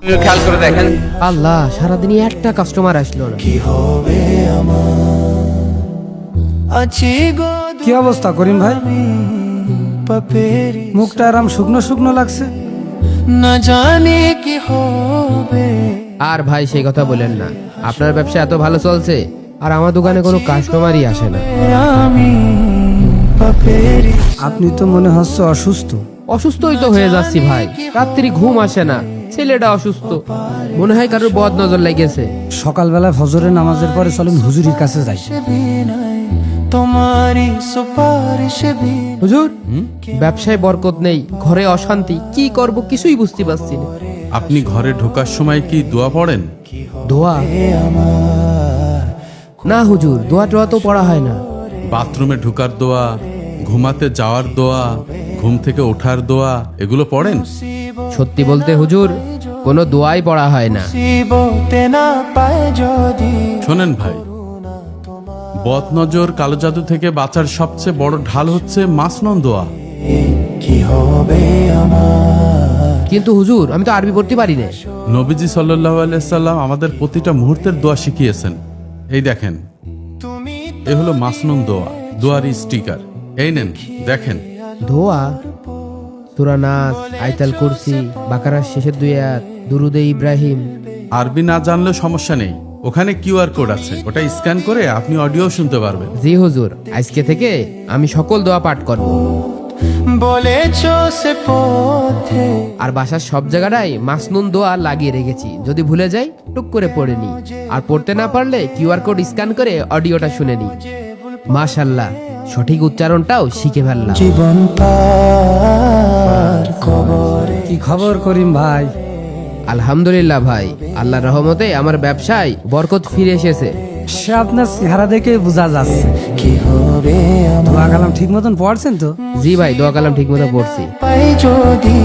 খেয়াল করে দেখেন। আল্লাহ, সারাদিনই একটা কাস্টমার আসলো না। কি অবস্থা করিম ভাই? মুখটা আরাম শুকনো শুকনো লাগছে। না জানি কি হবে। আর ভাই সেই কথা বলেন না, আপনার ব্যবসা এত ভালো চলছে আর আমার দোকানে কোনো কাস্টমারই আসে না। আমি পাপেরি আপনি তো মনে হচ্ছে অসুস্থ। অসুস্থই তো হয়ে যাচ্ছি ভাই, রাত্রি ঘুম আসে না, ছেলেটা অসুস্থ, মনে হয় কারোর বদ নজর লেগেছে। সকালবেলা ফজরের নামাজের পরে চলেন হুজুরির কাছে যাই। বিনাই তোমারি সুপারিশ বিনা হুজুর, ব্যবসায় বরকত নেই, ঘরে অশান্তি, কি করব কিছুই বুঝতে পারছি না। আপনি ঘরে ঢোকার সময় কি দোয়া পড়েন? দোয়া? না হুজুর, দোয়া টোয়া তো পড়া হয় না। বাথরুমে ঢোকার দোয়া, ঘুমাতে যাওয়ার দোয়া, ঘুম থেকে ওঠার দোয়া, এগুলো পড়েন? সত্যি বলতে হুজুর, কোনো দোয়াই পড়া হয় না। মুসিবতে না পায় যদি শোনেন ভাই, বদনজর কালো জাদু থেকে বাঁচার সবচেয়ে বড় ঢাল হচ্ছে মাসনুন দোয়া। কি হবে আমার। কিন্তু হুজুর, আমি তো আরবি পড়তে পারি না। নবীজি সাল্লাল্লাহু আলাইহি সাল্লাম আমাদের প্রতিটা মুহূর্তের দোয়া শিখিয়েছেন। এই দেখেন, এ হলো মাসনুন দোয়া, দোয়ার স্টিকার। এই নেন, দেখেন। দোয়া? সূরা নাস, আয়াতুল কুরসি, বাকারার শেষের দুই আয়াত, দুরুদে ইব্রাহিম। আরবি না জানলেও সমস্যা নেই, ওখানে কিউআর কোড আছে, ওটা স্ক্যান করে আপনি অডিও শুনতে পারবেন। জি হুজুর, আজকে থেকে আমি সকল দোয়া পাঠ করব। বলেছো সে পথে আর বাসার সব জায়গাটাই মাসনুন দোয়া লাগিয়ে রেখেছি, যদি ভুলে যাই টুক করে পড়ে নি, আর পড়তে না পারলে কিউআর কোড স্ক্যান করে অডিওটা শুনে নি। মাশাআল্লাহ, সঠিক উচ্চারণটাও শিখে ফেললাম। জীবন পার কবরে কি খবর করিম ভাই? আলহামদুলিল্লাহ ভাই, আল্লাহর রহমতে আমার ব্যবসায় বরকত ফিরে এসেছে। সে আপনার চেহারা দেখে বোঝা যাচ্ছে। কি হবে আমার। দোয়া কালাম ঠিক মতন পড়ছেন তো? জি ভাই, দোয়া কালাম ঠিক মতো পড়ছি। পাই যদি